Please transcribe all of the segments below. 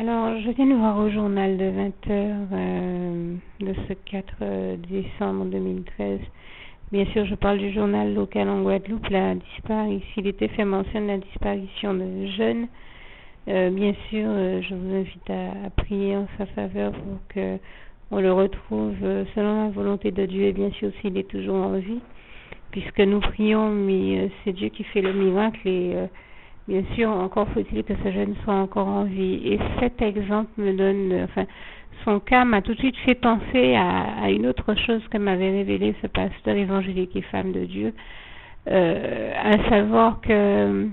Alors, je viens de voir au journal de 20 heures de ce 4 décembre 2013. Bien sûr, je parle du journal local en Guadeloupe. Il était fait mention de la disparition de jeunes. Bien sûr, je vous invite à prier en sa faveur pour que on le retrouve selon la volonté de Dieu. Et bien sûr, s'il est toujours en vie, puisque nous prions, mais c'est Dieu qui fait le miracle et bien sûr, encore faut-il que ce jeune soit encore en vie. Et cet exemple me donne, son cas m'a tout de suite fait penser à une autre chose que m'avait révélé ce pasteur évangélique et femme de Dieu, à savoir que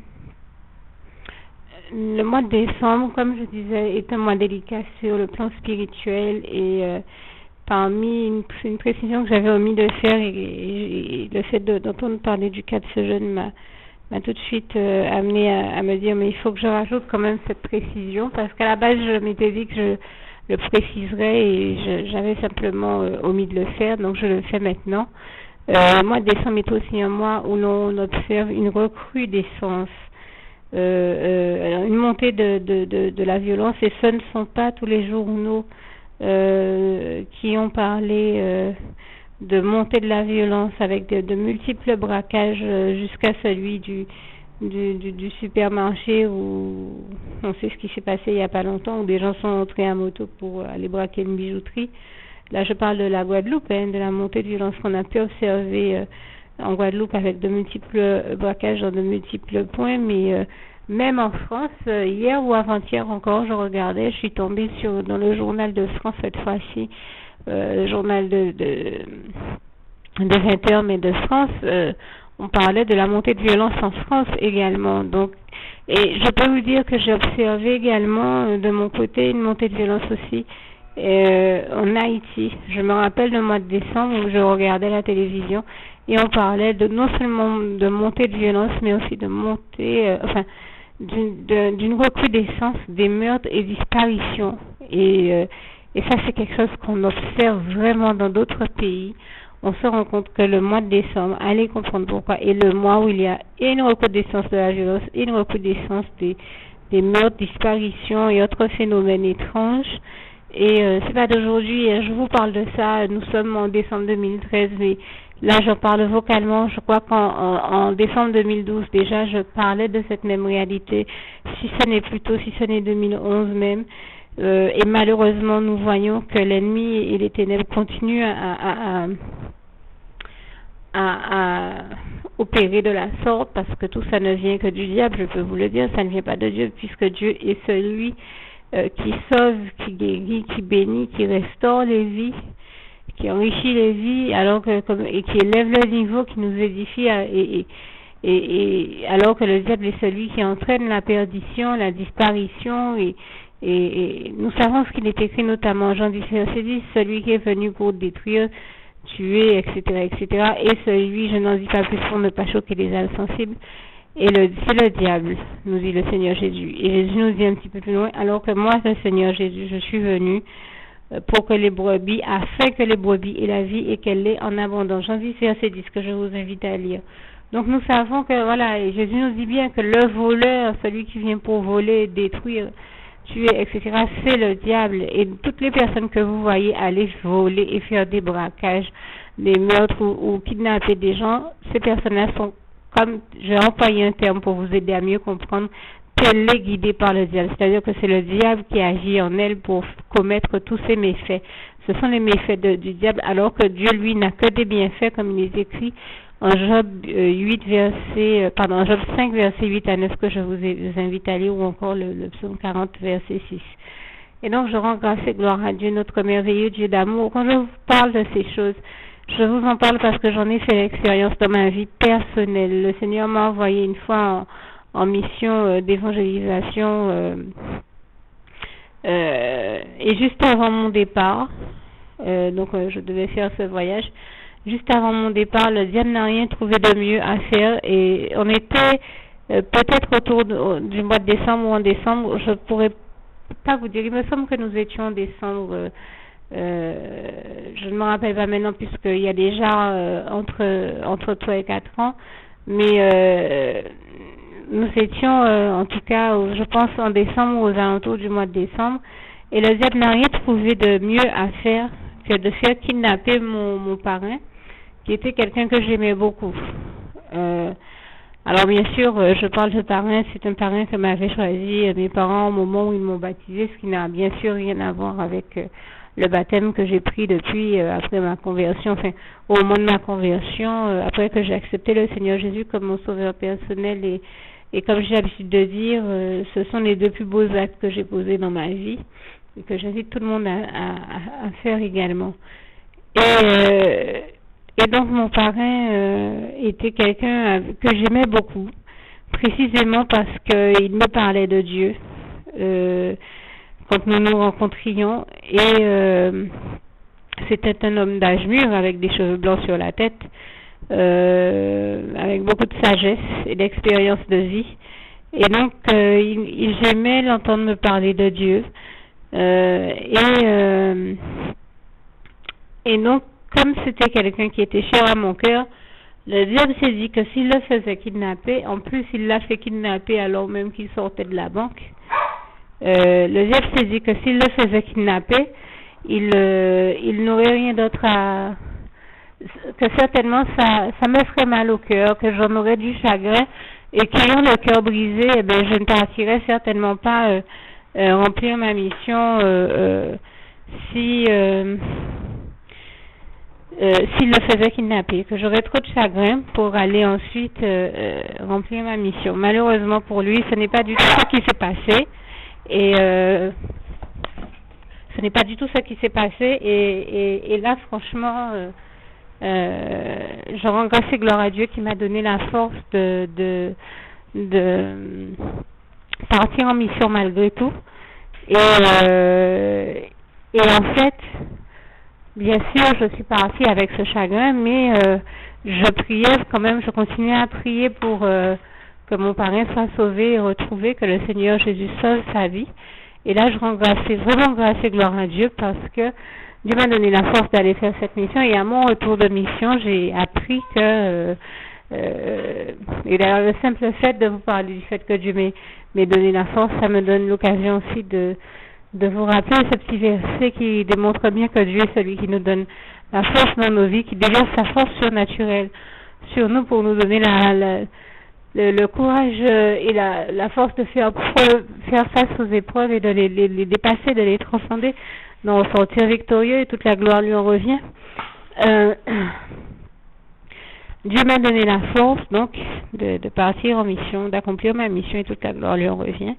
le mois de décembre, comme je disais, est un mois délicat sur le plan spirituel et parmi une précision que j'avais omis de faire et le fait d'entendre parler du cas de ce jeune m'a tout de suite amené à me dire mais il faut que je rajoute quand même cette précision parce qu'à la base je m'étais dit que je le préciserais et j'avais simplement omis de le faire, donc je le fais maintenant. Le mois de décembre est aussi un mois où l'on observe une recrudescence, une montée de la violence, et ce ne sont pas tous les journaux qui ont parlé de montée de la violence avec de multiples braquages jusqu'à celui du supermarché où on sait ce qui s'est passé il n'y a pas longtemps, où des gens sont entrés à moto pour aller braquer une bijouterie. Là je parle de la Guadeloupe, de la montée de violence qu'on a pu observer en Guadeloupe avec de multiples braquages dans de multiples points, mais même en France, hier ou avant-hier encore, je suis tombée dans le journal de France cette fois-ci, le journal de 20 heures, mais de France, on parlait de la montée de violence en France également. Donc, et je peux vous dire que j'ai observé également de mon côté une montée de violence aussi en Haïti. Je me rappelle le mois de décembre où je regardais la télévision et on parlait non seulement de montée de violence, mais aussi de montée, d'une recrudescence des meurtres et disparitions. Et ça, c'est quelque chose qu'on observe vraiment dans d'autres pays. On se rend compte que le mois de décembre, allez comprendre pourquoi, est le mois où il y a une recrudescence de la violence, une recrudescence des meurtres, disparitions et autres phénomènes étranges. Et c'est pas d'aujourd'hui, je vous parle de ça, nous sommes en décembre 2013, mais là j'en parle vocalement. Je crois qu'en décembre 2012 déjà je parlais de cette même réalité, si ce n'est 2011 même. Et malheureusement nous voyons que l'ennemi et les ténèbres continuent à opérer de la sorte, parce que tout ça ne vient que du diable, je peux vous le dire, ça ne vient pas de Dieu, puisque Dieu est celui qui sauve, qui guérit, qui bénit, qui restaure les vies, qui enrichit les vies, et qui élève le niveau, qui nous édifie, et alors que le diable est celui qui entraîne la perdition, la disparition, et nous savons ce qu'il est écrit notamment en Jean 10, verset 10, celui qui est venu pour détruire, tuer, etc., et celui, je n'en dis pas plus pour ne pas choquer les âmes sensibles, et c'est le diable, nous dit le Seigneur Jésus. Et Jésus nous dit un petit peu plus loin, alors que moi, le Seigneur Jésus, je suis venu afin que les brebis aient la vie et qu'elle l'ait en abondance. Jean 10, verset 10, que je vous invite à lire. Donc nous savons que, voilà, et Jésus nous dit bien que le voleur, celui qui vient pour voler, détruire, tuer, etc., c'est le diable. Et toutes les personnes que vous voyez aller voler et faire des braquages, des meurtres ou kidnapper des gens, ces personnes-là sont, comme j'ai employé un terme pour vous aider à mieux comprendre, telles guidées par le diable. C'est-à-dire que c'est le diable qui agit en elles pour commettre tous ces méfaits. Ce sont les méfaits du diable, alors que Dieu, lui, n'a que des bienfaits, comme il est écrit en Job 5, verset 8 à 9, que je vous invite à lire, ou encore le psaume 40, verset 6. Et donc, je rends grâce et gloire à Dieu, notre merveilleux Dieu d'amour. Quand je vous parle de ces choses, je vous en parle parce que j'en ai fait l'expérience dans ma vie personnelle. Le Seigneur m'a envoyé une fois en mission d'évangélisation et juste avant mon départ, je devais faire ce voyage. Juste avant mon départ, le diable n'a rien trouvé de mieux à faire et on était peut-être autour du mois de décembre ou en décembre, je pourrais pas vous dire, il me semble que nous étions en décembre, je ne me rappelle pas maintenant puisqu'il y a déjà entre 3 et 4 ans, mais nous étions, en tout cas, je pense en décembre, aux alentours du mois de décembre, et le diable n'a rien trouvé de mieux à faire que de faire kidnapper mon parrain, qui était quelqu'un que j'aimais beaucoup. Alors bien sûr, je parle de parrain, c'est un parrain que m'avaient choisi mes parents au moment où ils m'ont baptisé, ce qui n'a bien sûr rien à voir avec le baptême que j'ai pris depuis après ma conversion, enfin au moment de ma conversion, après que j'ai accepté le Seigneur Jésus comme mon sauveur personnel et comme j'ai l'habitude de dire, ce sont les deux plus beaux actes que j'ai posés dans ma vie et que j'invite tout le monde à faire également. Et donc mon parrain était quelqu'un que j'aimais beaucoup, précisément parce qu'il me parlait de Dieu quand nous nous rencontrions. Et c'était un homme d'âge mûr avec des cheveux blancs sur la tête, avec beaucoup de sagesse et d'expérience de vie. Et donc j'aimais l'entendre me parler de Dieu. Et donc, comme c'était quelqu'un qui était cher à mon cœur, le diable s'est dit que s'il le faisait kidnapper, en plus il l'a fait kidnapper alors même qu'il sortait de la banque, le diable s'est dit que s'il le faisait kidnapper, il n'aurait rien d'autre à... que certainement ça me ferait mal au cœur, que j'en aurais du chagrin, et qu'ayant le cœur brisé, eh bien, je ne partirais certainement pas remplir ma mission s'il le faisait kidnapper, que j'aurais trop de chagrin pour aller ensuite remplir ma mission. Malheureusement pour lui, ce n'est pas du tout ce qui s'est passé. Et ce n'est pas du tout ce qui s'est passé. Et là, franchement, je rends grâce et gloire à Dieu qui m'a donné la force de partir en mission malgré tout. Et en fait, bien sûr, je suis partie avec ce chagrin, mais je priais quand même, je continuais à prier pour que mon parrain soit sauvé et retrouvé, que le Seigneur Jésus sauve sa vie. Et là, je rends vraiment grâce et gloire à Dieu parce que Dieu m'a donné la force d'aller faire cette mission. Et à mon retour de mission, j'ai appris que, et d'ailleurs, le simple fait de vous parler du fait que Dieu m'ait donné la force, ça me donne l'occasion aussi de vous rappeler ce petit verset qui démontre bien que Dieu est celui qui nous donne la force dans nos vies, qui déverse sa force surnaturelle sur nous pour nous donner le courage et la force de faire face aux épreuves et de les dépasser, de les transcender, d'en sortir victorieux, et toute la gloire lui en revient. Dieu m'a donné la force donc de partir en mission, d'accomplir ma mission, et toute la gloire lui en revient.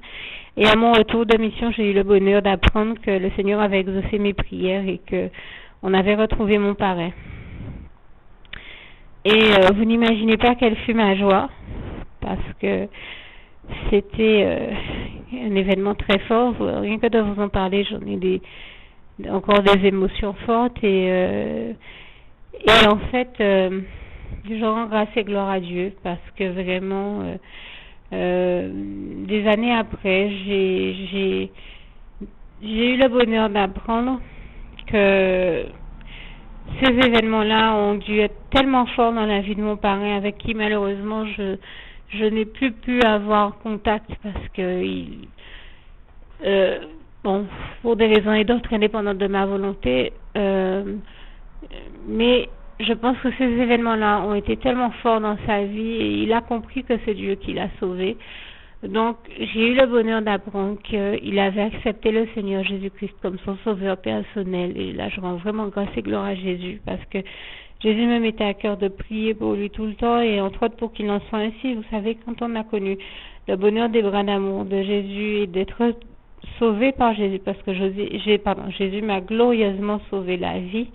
Et à mon retour de mission, j'ai eu le bonheur d'apprendre que le Seigneur avait exaucé mes prières et que on avait retrouvé mon parrain. Et vous n'imaginez pas quelle fut ma joie, parce que c'était un événement très fort. Rien que de vous en parler, j'en ai encore des émotions fortes. Et en fait, je rends grâce et gloire à Dieu parce que vraiment, des années après, j'ai eu le bonheur d'apprendre que ces événements-là ont dû être tellement forts dans la vie de mon parrain, avec qui malheureusement je n'ai plus pu avoir contact parce que bon, pour des raisons et d'autres indépendantes de ma volonté, mais je pense que ces événements-là ont été tellement forts dans sa vie et il a compris que c'est Dieu qui l'a sauvé. Donc, j'ai eu le bonheur d'apprendre qu'il avait accepté le Seigneur Jésus-Christ comme son sauveur personnel. Et là, je rends vraiment grâce et gloire à Jésus parce que Jésus me mettait à cœur de prier pour lui tout le temps et entre autres pour qu'il en soit ainsi. Vous savez, quand on a connu le bonheur des bras d'amour de Jésus et d'être sauvé par Jésus, parce que Jésus m'a glorieusement sauvé la vie.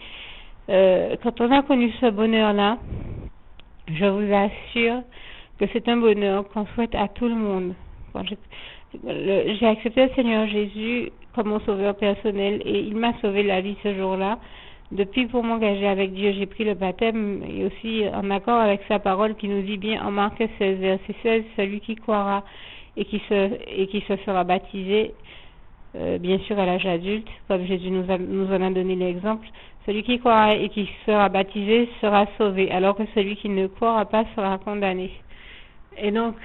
Quand on a connu ce bonheur-là, je vous assure que c'est un bonheur qu'on souhaite à tout le monde. J'ai accepté le Seigneur Jésus comme mon sauveur personnel et il m'a sauvé la vie ce jour-là. Depuis, pour m'engager avec Dieu, j'ai pris le baptême et aussi en accord avec sa parole qui nous dit bien en Marc 16, verset 16, celui qui croira et qui se fera baptiser, bien sûr à l'âge adulte, comme Jésus nous en a donné l'exemple, celui qui croira et qui sera baptisé sera sauvé, alors que celui qui ne croira pas sera condamné. Et donc,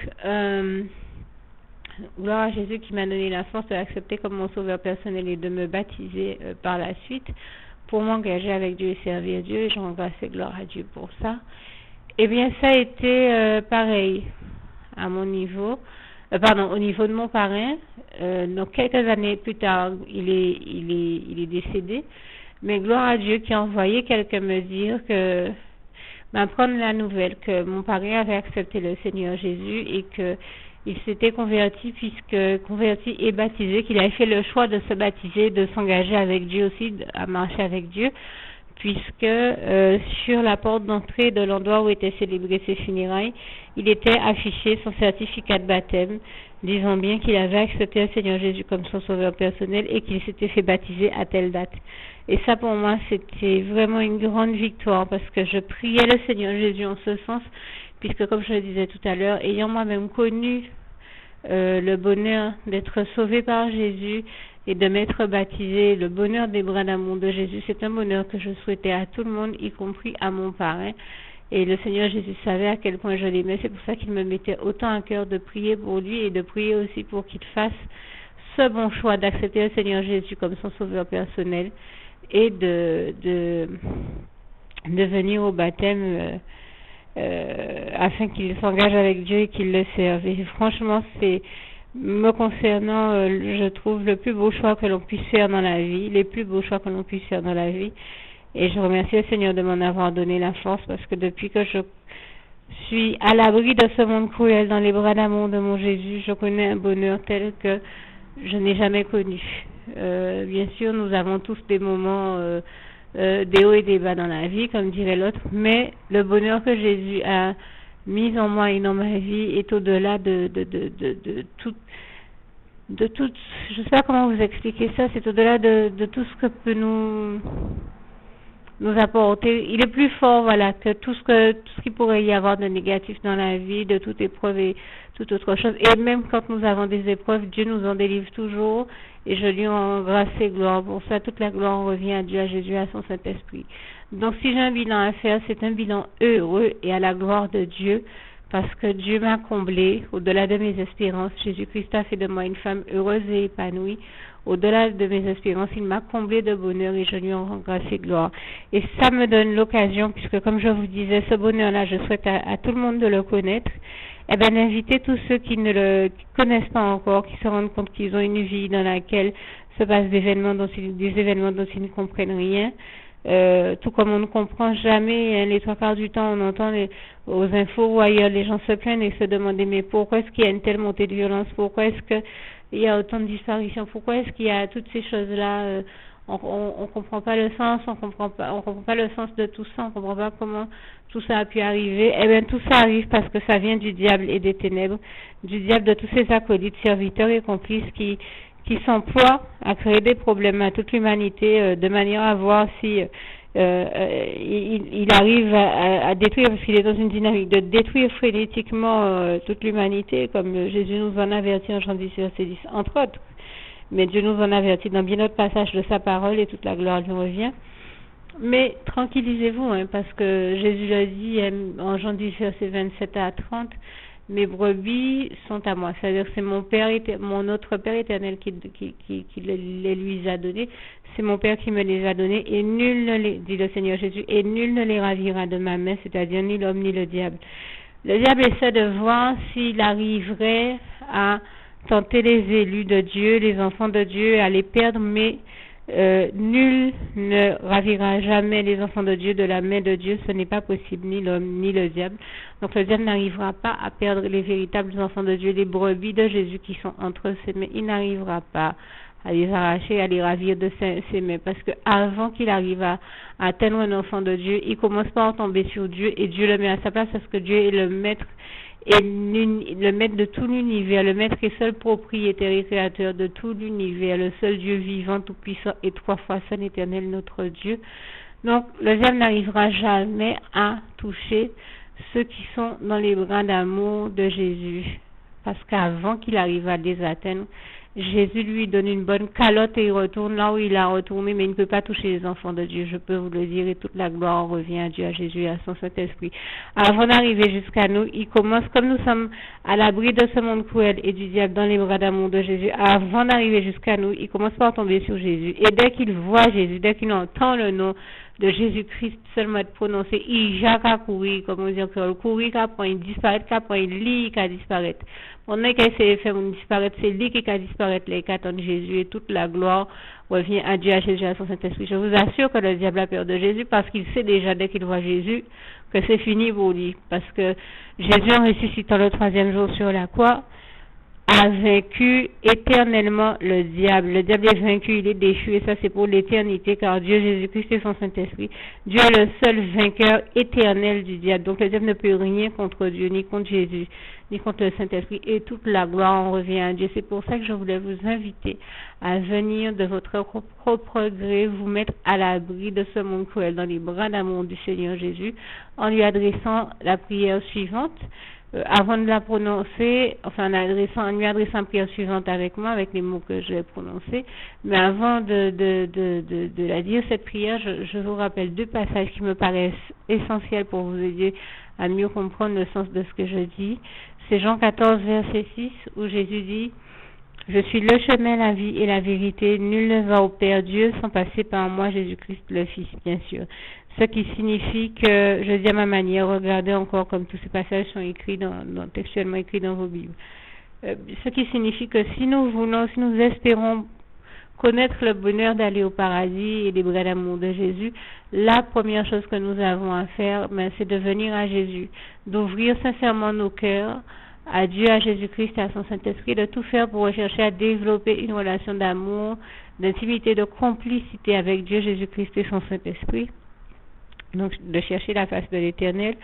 gloire à Jésus qui m'a donné la force de l'accepter comme mon sauveur personnel et de me baptiser par la suite pour m'engager avec Dieu et servir Dieu. Et je rends grâce et gloire à Dieu pour ça. Eh bien, ça a été pareil à mon niveau, au niveau de mon parrain. Donc, quelques années plus tard, il est décédé. Mais gloire à Dieu qui a envoyé quelqu'un me dire que, m'apprendre la nouvelle que mon parrain avait accepté le Seigneur Jésus et que il s'était converti et baptisé, qu'il avait fait le choix de se baptiser, de s'engager avec Dieu aussi, à marcher avec Dieu, puisque sur la porte d'entrée de l'endroit où étaient célébrées ses funérailles, il était affiché son certificat de baptême, disant bien qu'il avait accepté le Seigneur Jésus comme son sauveur personnel et qu'il s'était fait baptiser à telle date. Et ça pour moi c'était vraiment une grande victoire parce que je priais le Seigneur Jésus en ce sens, puisque comme je le disais tout à l'heure, ayant moi-même connu le bonheur d'être sauvé par Jésus et de m'être baptisé, le bonheur des bras d'amour de Jésus, c'est un bonheur que je souhaitais à tout le monde, y compris à mon parrain. Et le Seigneur Jésus savait à quel point je l'aimais, c'est pour ça qu'il me mettait autant à cœur de prier pour lui et de prier aussi pour qu'il fasse ce bon choix d'accepter le Seigneur Jésus comme son sauveur personnel et de venir au baptême afin qu'il s'engage avec Dieu et qu'il le serve. Et franchement, c'est me concernant, je trouve le plus beau choix que l'on puisse faire dans la vie, les plus beaux choix que l'on puisse faire dans la vie. Et je remercie le Seigneur de m'en avoir donné la force parce que depuis que je suis à l'abri de ce monde cruel dans les bras d'amour de mon Jésus, je connais un bonheur tel que je n'ai jamais connu. Bien sûr, nous avons tous des moments des hauts et des bas dans la vie, comme dirait l'autre, mais le bonheur que Jésus a mis en moi et dans ma vie est au-delà de tout, je sais pas comment vous expliquer ça, c'est au-delà de tout ce que peut nous apporter. Il est plus fort, voilà, que tout ce qu'il pourrait y avoir de négatif dans la vie, de toute épreuve et toute autre chose. Et même quand nous avons des épreuves, Dieu nous en délivre toujours. Et je lui en grâce et gloire. Pour ça, toute la gloire revient à Dieu, à Jésus, à son Saint-Esprit. Donc, si j'ai un bilan à faire, c'est un bilan heureux et à la gloire de Dieu, parce que Dieu m'a comblé au-delà de mes espérances. Jésus-Christ a fait de moi une femme heureuse et épanouie. Au-delà de mes espérances, il m'a comblé de bonheur et je lui en rends grâce et gloire. Et ça me donne l'occasion, puisque comme je vous disais, ce bonheur-là, je souhaite à tout le monde de le connaître. Eh bien, d'inviter tous ceux qui ne le connaissent pas encore, qui se rendent compte qu'ils ont une vie dans laquelle se passent des événements dont ils ne comprennent rien. Tout comme on ne comprend jamais, les trois quarts du temps, on entend aux infos ou ailleurs, les gens se plaignent et se demandent mais pourquoi est-ce qu'il y a une telle montée de violence, pourquoi est-ce qu'il y a autant de disparitions, pourquoi est-ce qu'il y a toutes ces choses-là, on comprend pas le sens, on comprend pas le sens de tout ça, on comprend pas comment tout ça a pu arriver. Eh bien, tout ça arrive parce que ça vient du diable et des ténèbres, du diable, de tous ces acolytes, serviteurs et complices qui s'emploient à créer des problèmes à toute l'humanité de manière à voir si il arrive à détruire, parce qu'il est dans une dynamique de détruire frénétiquement toute l'humanité, comme Jésus nous en avertit en Jean 10, verset 10, entre autres. Mais Dieu nous en avertit dans bien d'autres passages de sa parole et toute la gloire lui revient. Mais tranquillisez-vous, parce que Jésus l'a dit en Jean 10, verset 27 à 30, mes brebis sont à moi. C'est-à-dire que c'est mon autre Père éternel qui les lui a donnés. C'est mon Père qui me les a donnés et nul ne les, dit le Seigneur Jésus, et nul ne les ravira de ma main, c'est-à-dire ni l'homme ni le diable. Le diable essaie de voir s'il arriverait à tenter les élus de Dieu, les enfants de Dieu, à les perdre, mais nul ne ravira jamais les enfants de Dieu de la main de Dieu. Ce n'est pas possible, ni l'homme ni le diable. Donc le diable n'arrivera pas à perdre les véritables enfants de Dieu, les brebis de Jésus qui sont entre ses mains. Il n'arrivera pas à les arracher, à les ravir de ses mains, parce que avant qu'il arrive à atteindre un enfant de Dieu, il commence par tomber sur Dieu et Dieu le met à sa place, parce que Dieu est le maître de tout l'univers, le maître et seul propriétaire et créateur de tout l'univers, le seul Dieu vivant, tout puissant et trois fois saint, éternel, notre Dieu. Donc le diable n'arrivera jamais à toucher ceux qui sont dans les bras d'amour de Jésus, parce qu'avant qu'il arrive à les atteindre, Jésus lui donne une bonne calotte et il retourne là où il a retourné, mais il ne peut pas toucher les enfants de Dieu, je peux vous le dire, et toute la gloire revient à Dieu, à Jésus et à son Saint-Esprit. Avant d'arriver jusqu'à nous, il commence, comme nous sommes à l'abri de ce monde cruel et du diable dans les bras d'amour de Jésus, avant d'arriver jusqu'à nous, il commence par tomber sur Jésus. Et dès qu'il voit Jésus, dès qu'il entend le nom de Jésus-Christ seulement être prononcé, il jacque à courir, comme on dit encore, courir qu'après il disparaît, qu'après il lit qu'à disparaître. On a qu'à essayer de faire disparaître, c'est lui qui a disparaître, les qu'attendent Jésus et toute la gloire revient à Dieu, à Jésus, à son Saint-Esprit. Je vous assure que le diable a peur de Jésus parce qu'il sait déjà dès qu'il voit Jésus que c'est fini pour lui. Parce que Jésus, en ressuscitant le 3e jour sur la croix, a vaincu éternellement le diable. Le diable est vaincu, il est déchu, et ça c'est pour l'éternité, car Dieu, Jésus-Christ et son Saint-Esprit, Dieu est le seul vainqueur éternel du diable. Donc le diable ne peut rien contre Dieu, ni contre Jésus, ni contre le Saint-Esprit, et toute la gloire en revient à Dieu. C'est pour ça que je voulais vous inviter à venir de votre propre gré, vous mettre à l'abri de ce monde cruel dans les bras d'amour du Seigneur Jésus, en lui adressant la prière suivante. Avant de la prononcer, enfin en lui adressant la prière suivante avec moi, avec les mots que je vais prononcer, mais avant de la dire, cette prière, je vous rappelle 2 passages qui me paraissent essentiels pour vous aider à mieux comprendre le sens de ce que je dis. C'est Jean 14, verset 6, où Jésus dit « Je suis le chemin, la vie et la vérité. Nul ne va au Père Dieu sans passer par moi, Jésus-Christ le Fils, bien sûr. » Ce qui signifie que, je dis à ma manière, regardez encore comme tous ces passages sont écrits textuellement écrits dans vos Bibles. Ce qui signifie que si nous espérons connaître le bonheur d'aller au paradis et les bras d'amour de Jésus, la première chose que nous avons à faire, c'est de venir à Jésus, d'ouvrir sincèrement nos cœurs à Dieu, à Jésus-Christ et à son Saint-Esprit, de tout faire pour rechercher à développer une relation d'amour, d'intimité, de complicité avec Dieu, Jésus-Christ et son Saint-Esprit. Donc, de chercher la face de l'Éternel.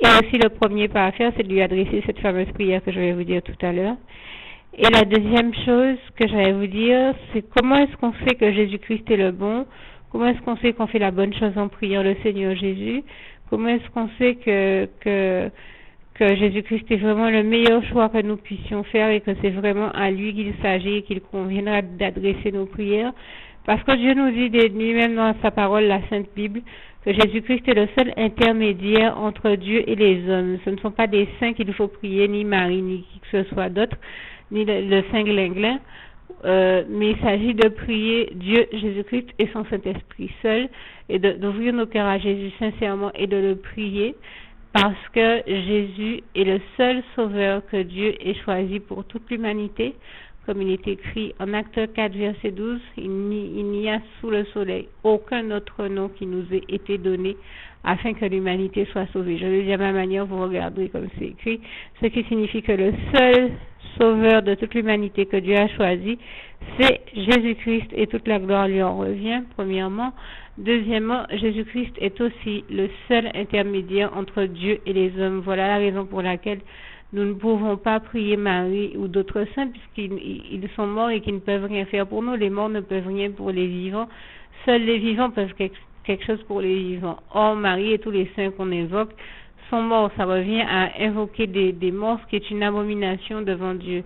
Et aussi, le premier pas à faire, c'est de lui adresser cette fameuse prière que je vais vous dire tout à l'heure. Et la deuxième chose que je vais vous dire, c'est comment est-ce qu'on sait que Jésus-Christ est le bon? Comment est-ce qu'on sait qu'on fait la bonne chose en priant le Seigneur Jésus? Comment est-ce qu'on sait que Jésus-Christ est vraiment le meilleur choix que nous puissions faire et que c'est vraiment à lui qu'il s'agit et qu'il conviendra d'adresser nos prières? Parce que Dieu nous dit lui-même dans sa parole, la Sainte Bible, que Jésus-Christ est le seul intermédiaire entre Dieu et les hommes. Ce ne sont pas des saints qu'il faut prier, ni Marie, ni qui que ce soit d'autre, ni le Saint Glinglin, mais il s'agit de prier Dieu, Jésus-Christ et son Saint-Esprit seul, et d'ouvrir nos cœurs à Jésus sincèrement et de le prier, parce que Jésus est le seul sauveur que Dieu ait choisi pour toute l'humanité. Comme il est écrit en Acte 4, verset 12, il n'y a sous le soleil aucun autre nom qui nous ait été donné afin que l'humanité soit sauvée. Je le dis à ma manière, vous regarderez comme c'est écrit, ce qui signifie que le seul sauveur de toute l'humanité que Dieu a choisi, c'est Jésus-Christ et toute la gloire lui en revient, premièrement. Deuxièmement, Jésus-Christ est aussi le seul intermédiaire entre Dieu et les hommes. Voilà la raison pour laquelle nous ne pouvons pas prier Marie ou d'autres saints puisqu'ils sont morts et qu'ils ne peuvent rien faire pour nous. Les morts ne peuvent rien pour les vivants. Seuls les vivants peuvent quelque chose pour les vivants. Or, Marie et tous les saints qu'on évoque sont morts. Ça revient à invoquer des morts, ce qui est une abomination devant Dieu.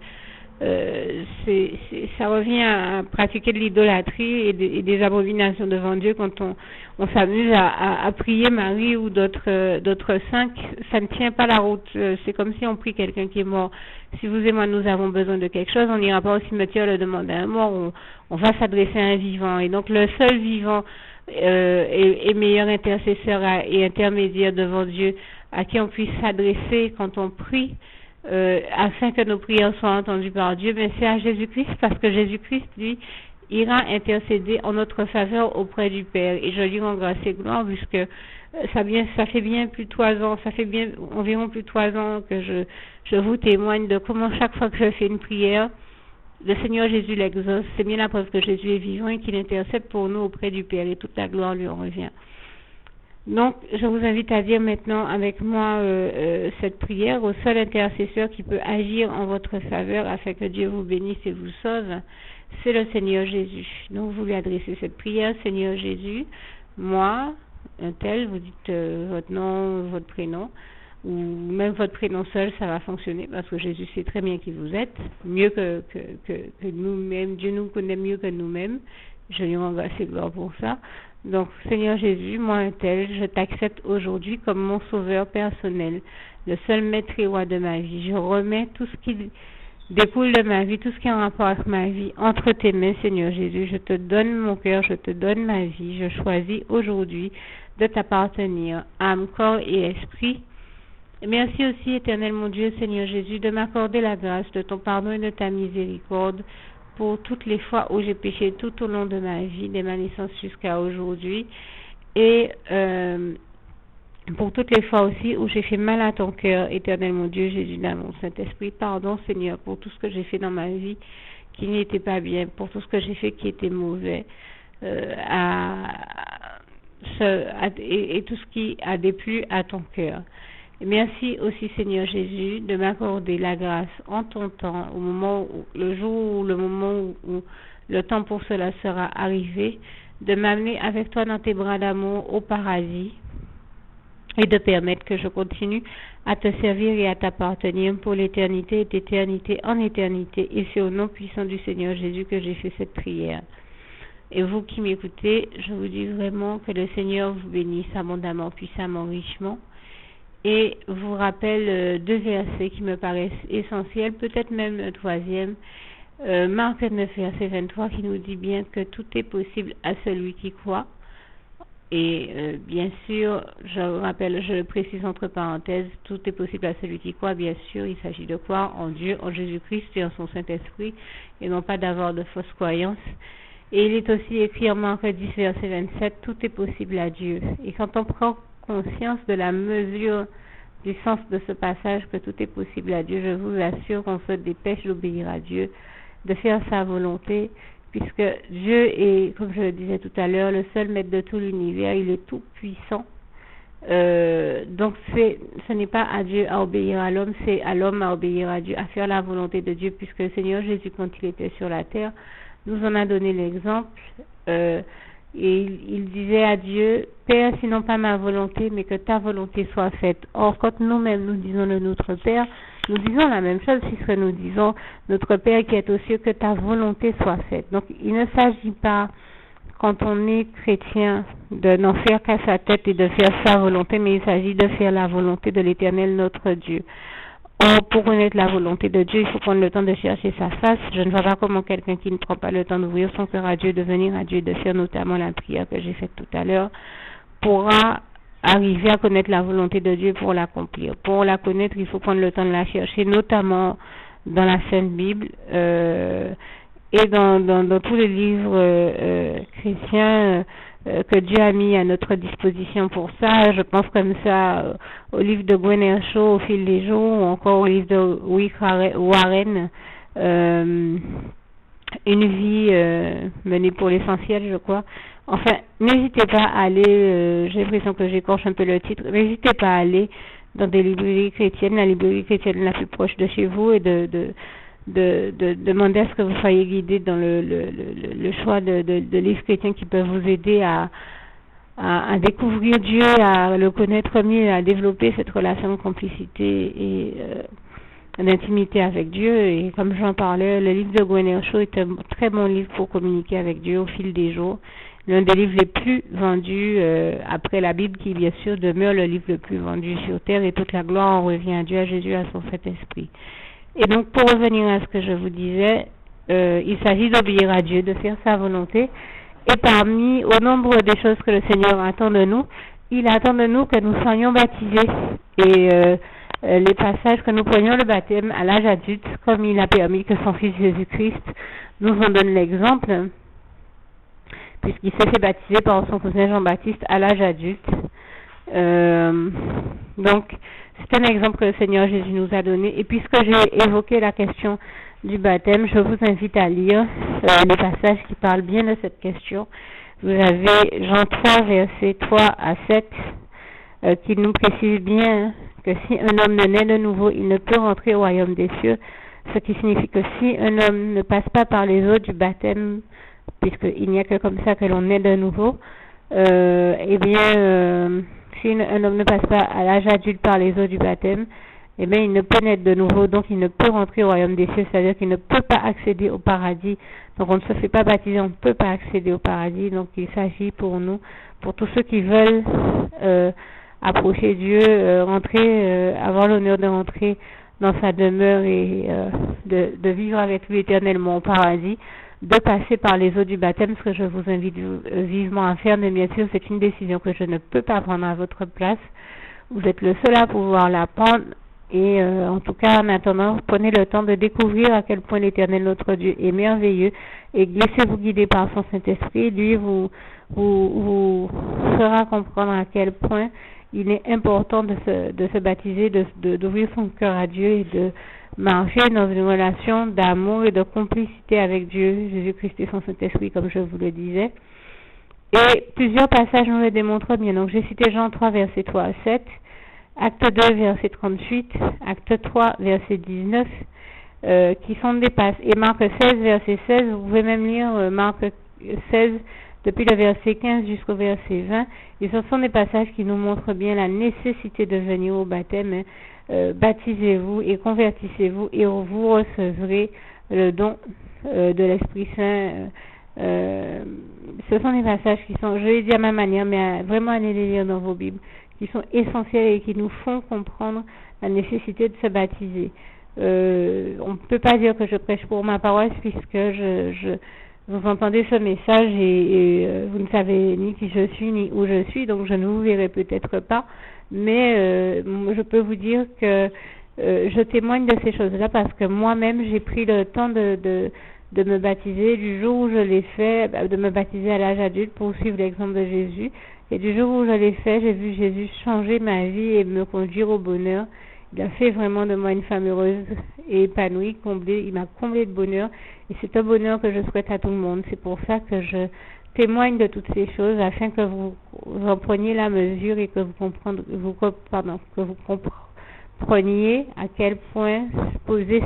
Ça revient à pratiquer de l'idolâtrie et des abominations devant Dieu quand on s'amuse à prier Marie ou d'autres saints. Ça ne tient pas la route. C'est comme si on prie quelqu'un qui est mort. Si vous et moi nous avons besoin de quelque chose, on n'ira pas au cimetière le demander à un mort, on va s'adresser à un vivant. Et donc le seul vivant est meilleur intercesseur et intermédiaire devant Dieu à qui on puisse s'adresser quand on prie, afin que nos prières soient entendues par Dieu, mais c'est à Jésus-Christ, parce que Jésus-Christ, lui, ira intercéder en notre faveur auprès du Père. Et je lui rends grâce et gloire, puisque ça fait bien plus de 3 ans, ça fait bien environ plus de 3 ans que je vous témoigne de comment chaque fois que je fais une prière, le Seigneur Jésus l'exauce. C'est bien la preuve que Jésus est vivant et qu'il intercède pour nous auprès du Père, et toute la gloire lui en revient. Donc, je vous invite à dire maintenant avec moi cette prière au seul intercesseur qui peut agir en votre faveur afin que Dieu vous bénisse et vous sauve. C'est le Seigneur Jésus. Donc, vous lui adressez cette prière, Seigneur Jésus, moi, un tel, vous dites votre nom, votre prénom, ou même votre prénom seul, ça va fonctionner parce que Jésus sait très bien qui vous êtes, mieux que nous-mêmes. Dieu nous connaît mieux que nous-mêmes. Je lui rends grâce et gloire pour ça. Donc, Seigneur Jésus, moi un tel, je t'accepte aujourd'hui comme mon sauveur personnel, le seul maître et roi de ma vie. Je remets tout ce qui découle de ma vie, tout ce qui est en rapport avec ma vie, entre tes mains, Seigneur Jésus. Je te donne mon cœur, je te donne ma vie. Je choisis aujourd'hui de t'appartenir, âme, corps et esprit. Et merci aussi, éternel mon Dieu, Seigneur Jésus, de m'accorder la grâce de ton pardon et de ta miséricorde pour toutes les fois où j'ai péché tout au long de ma vie, dès ma naissance jusqu'à aujourd'hui, et pour toutes les fois aussi où j'ai fait mal à ton cœur, éternel mon Dieu, Jésus d'amour, Saint-Esprit, pardon Seigneur pour tout ce que j'ai fait dans ma vie qui n'était pas bien, pour tout ce que j'ai fait qui était mauvais, et tout ce qui a déplu à ton cœur. Et merci aussi Seigneur Jésus de m'accorder la grâce en ton temps, au moment où, le jour ou le moment où le temps pour cela sera arrivé, de m'amener avec toi dans tes bras d'amour au paradis et de permettre que je continue à te servir et à t'appartenir pour l'éternité et d'éternité en éternité. Et c'est au nom puissant du Seigneur Jésus que j'ai fait cette prière. Et vous qui m'écoutez, je vous dis vraiment que le Seigneur vous bénisse abondamment, puissamment, richement. Et vous rappelle deux versets qui me paraissent essentiels, peut-être même un troisième. Marc 9, verset 23, qui nous dit bien que tout est possible à celui qui croit. Et bien sûr, je rappelle, je le précise entre parenthèses, tout est possible à celui qui croit. Bien sûr, il s'agit de croire en Dieu, en Jésus-Christ et en son Saint-Esprit, et non pas d'avoir de fausses croyances. Et il est aussi écrit en Marc 10, verset 27, tout est possible à Dieu. Et quand on prend conscience de la mesure du sens de ce passage, que tout est possible à Dieu, je vous assure qu'on se dépêche d'obéir à Dieu, de faire sa volonté, puisque Dieu est, comme je le disais tout à l'heure, le seul maître de tout l'univers, il est tout puissant. Donc ce n'est pas à Dieu à obéir à l'homme, c'est à l'homme à obéir à Dieu, à faire la volonté de Dieu, puisque le Seigneur Jésus, quand il était sur la terre, nous en a donné l'exemple, et il disait à Dieu, Père, sinon pas ma volonté, mais que ta volonté soit faite. Or, quand nous-mêmes nous disons le Notre Père, nous disons la même chose puisque nous disons, Notre Père qui est aux cieux, que ta volonté soit faite. Donc, il ne s'agit pas, quand on est chrétien, de n'en faire qu'à sa tête et de faire sa volonté, mais il s'agit de faire la volonté de l'Éternel, notre Dieu. Or, pour connaître la volonté de Dieu, il faut prendre le temps de chercher sa face. Je ne vois pas comment quelqu'un qui ne prend pas le temps d'ouvrir son cœur à Dieu, de venir à Dieu, de faire notamment la prière que j'ai faite tout à l'heure, pourra arriver à connaître la volonté de Dieu pour l'accomplir. Pour la connaître, il faut prendre le temps de la chercher, notamment dans la Sainte Bible et dans tous les livres chrétiens que Dieu a mis à notre disposition pour ça. Je pense comme ça au livre de Gwen Shaw, Au fil des jours, ou encore au livre de Rick Warren, Une vie menée pour l'essentiel, je crois. Enfin, n'hésitez pas à aller, j'ai l'impression que j'écorche un peu le titre, n'hésitez pas à aller dans des librairies chrétiennes, la librairie chrétienne la plus proche de chez vous, et de demander à ce que vous soyez guidés dans le choix de livres chrétiens qui peuvent vous aider à découvrir Dieu, à le connaître mieux, à développer cette relation de complicité et d'intimité avec Dieu. Et comme j'en parlais, le livre de Gwen Shaw est un très bon livre pour communiquer avec Dieu au fil des jours. L'un des livres les plus vendus après la Bible, qui bien sûr demeure le livre le plus vendu sur terre, et toute la gloire en revient à Dieu, à Jésus, à son Saint-Esprit. Et donc, pour revenir à ce que je vous disais, il s'agit d'obéir à Dieu, de faire sa volonté. Et parmi, au nombre des choses que le Seigneur attend de nous, il attend de nous que nous soyons baptisés. Et les passages que nous prenions le baptême à l'âge adulte, comme il a permis que son Fils Jésus-Christ nous en donne l'exemple, puisqu'il s'est fait baptiser par son cousin Jean-Baptiste à l'âge adulte. Donc, c'est un exemple que le Seigneur Jésus nous a donné. Et puisque j'ai évoqué la question du baptême, je vous invite à lire les passages qui parlent bien de cette question. Vous avez Jean 3, versets 3 à 7, qui nous précise bien que si un homme ne naît de nouveau, il ne peut rentrer au royaume des cieux, ce qui signifie que si un homme ne passe pas par les eaux du baptême, puisqu'il n'y a que comme ça que l'on naît de nouveau, Si un homme ne passe pas à l'âge adulte par les eaux du baptême, eh bien, il ne peut naître de nouveau, donc il ne peut rentrer au royaume des cieux, c'est-à-dire qu'il ne peut pas accéder au paradis. Donc on ne se fait pas baptiser, on ne peut pas accéder au paradis. Donc il s'agit pour nous, pour tous ceux qui veulent approcher Dieu, avoir l'honneur de rentrer dans sa demeure et de vivre avec lui éternellement au paradis, de passer par les eaux du baptême, ce que je vous invite vivement à faire, mais bien sûr c'est une décision que je ne peux pas prendre à votre place. Vous êtes le seul à pouvoir la prendre. Et en tout cas, en attendant, prenez le temps de découvrir à quel point l'Éternel, notre Dieu, est merveilleux et laissez-vous guider par son Saint-Esprit. Lui vous fera comprendre à quel point il est important de se baptiser, d'ouvrir son cœur à Dieu et de marcher dans une relation d'amour et de complicité avec Dieu, Jésus-Christ et son Saint-Esprit, comme je vous le disais. Et plusieurs passages nous le démontrent bien. Donc j'ai cité Jean 3, versets 3 à 7. Acte 2, verset 38, Acte 3, verset 19, qui sont des passages. Et Marc 16, verset 16, vous pouvez même lire Marc 16, depuis le verset 15 jusqu'au verset 20. Et ce sont des passages qui nous montrent bien la nécessité de venir au baptême. Baptisez-vous et convertissez-vous et vous recevrez le don de l'Esprit Saint. Ce sont des passages qui sont, je l'ai dit à ma manière, mais vraiment allez les lire dans vos Bibles, qui sont essentiels et qui nous font comprendre la nécessité de se baptiser. On ne peut pas dire que je prêche pour ma paroisse puisque vous entendez ce message et vous ne savez ni qui je suis ni où je suis, donc je ne vous verrai peut-être pas, mais je peux vous dire que je témoigne de ces choses-là parce que moi-même j'ai pris le temps de me baptiser du jour où je l'ai fait, de me baptiser à l'âge adulte pour suivre l'exemple de Jésus. Et du jour où je l'ai fait, j'ai vu Jésus changer ma vie et me conduire au bonheur. Il a fait vraiment de moi une femme heureuse et épanouie, comblée. Il m'a comblée de bonheur. Et c'est un bonheur que je souhaite à tout le monde. C'est pour ça que je témoigne de toutes ces choses afin que vous en preniez la mesure et que vous compreniez à quel point poser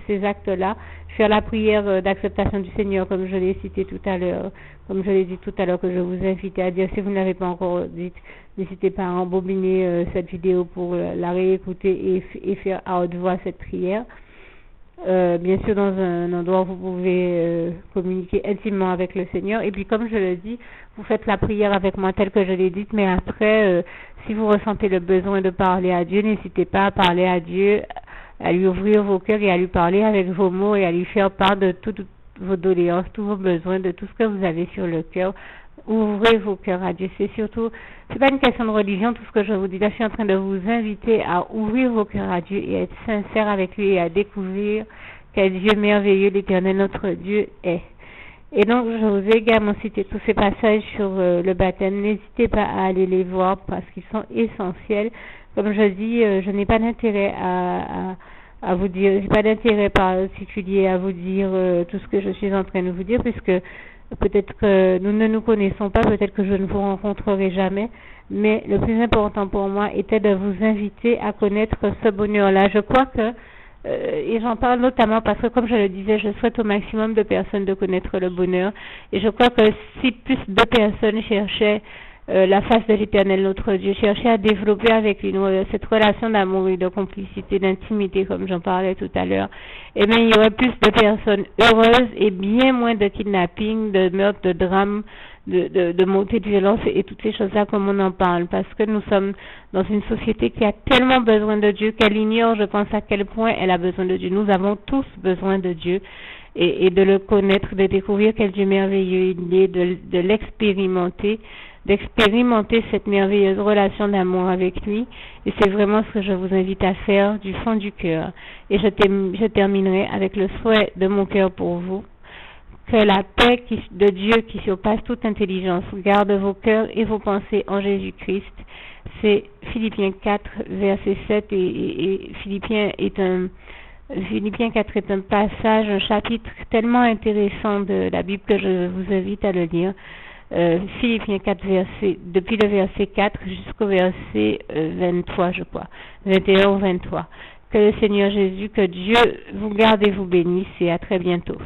ces actes-là, faire la prière d'acceptation du Seigneur, comme je l'ai cité tout à l'heure, comme je l'ai dit tout à l'heure, que je vous invite à dire, si vous ne l'avez pas encore dit, n'hésitez pas à embobiner cette vidéo pour la réécouter et faire à haute voix cette prière. Bien sûr dans un endroit où vous pouvez communiquer intimement avec le Seigneur. Et puis comme je le dis, vous faites la prière avec moi telle que je l'ai dite, mais après, si vous ressentez le besoin de parler à Dieu, n'hésitez pas à parler à Dieu, à lui ouvrir vos cœurs et à lui parler avec vos mots et à lui faire part de toutes vos doléances, tous vos besoins, de tout ce que vous avez sur le cœur. Ouvrez vos cœurs à Dieu. C'est pas une question de religion, tout ce que je vous dis là, je suis en train de vous inviter à ouvrir vos cœurs à Dieu et à être sincère avec lui et à découvrir quel Dieu merveilleux l'Éternel notre Dieu est. Et donc, je vous ai également cité tous ces passages sur le baptême. N'hésitez pas à aller les voir parce qu'ils sont essentiels. Comme je dis, je n'ai pas d'intérêt à vous dire, j'ai pas d'intérêt particulier à vous dire tout ce que je suis en train de vous dire, puisque peut-être que nous ne nous connaissons pas, peut-être que je ne vous rencontrerai jamais, mais le plus important pour moi était de vous inviter à connaître ce bonheur-là. Je crois que, et j'en parle notamment parce que, comme je le disais, je souhaite au maximum de personnes de connaître le bonheur, et je crois que si plus de personnes cherchaient la face de l'Éternel notre Dieu, chercher à développer avec lui cette relation d'amour et de complicité, d'intimité, comme j'en parlais tout à l'heure, et bien il y aurait plus de personnes heureuses et bien moins de kidnapping, de meurtres, de drames, de montée de violence et toutes ces choses-là comme on en parle, parce que nous sommes dans une société qui a tellement besoin de Dieu qu'elle ignore, je pense, à quel point elle a besoin de Dieu. Nous avons tous besoin de Dieu et de le connaître, de découvrir quel Dieu merveilleux il est, de l'expérimenter, d'expérimenter cette merveilleuse relation d'amour avec lui, et c'est vraiment ce que je vous invite à faire du fond du cœur. Et je terminerai avec le souhait de mon cœur pour vous, que la paix de Dieu qui surpasse toute intelligence garde vos cœurs et vos pensées en Jésus-Christ. C'est Philippiens 4, verset 7, et Philippiens 4 est un passage, un chapitre tellement intéressant de la Bible que je vous invite à le lire. Philippiens 4, depuis le verset 4 jusqu'au verset 23, je crois, 21 ou 23. Que le Seigneur Jésus, que Dieu vous garde et vous bénisse, et à très bientôt.